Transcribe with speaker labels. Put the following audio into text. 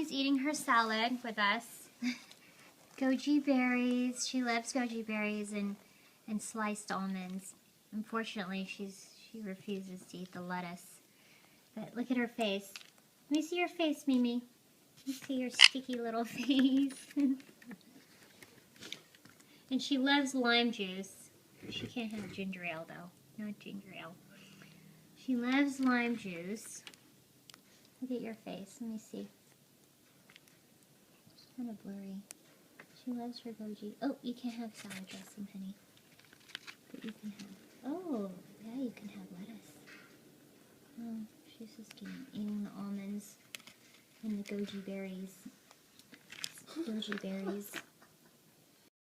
Speaker 1: Mommy's eating her salad with us. Goji berries. She loves goji berries and sliced almonds. Unfortunately, she refuses to eat the lettuce. But look at her face. Let me see your face, Mimi. Let me see your sticky little face. And she loves lime juice. She can't have ginger ale, though. Not ginger ale. She loves lime juice. Look at your face. Let me see. It's kind of blurry. She loves her goji. Oh, you can't have salad dressing, honey. But you can have... Oh, yeah, you can have lettuce. Oh, she's just eating the almonds and the goji berries. Goji berries.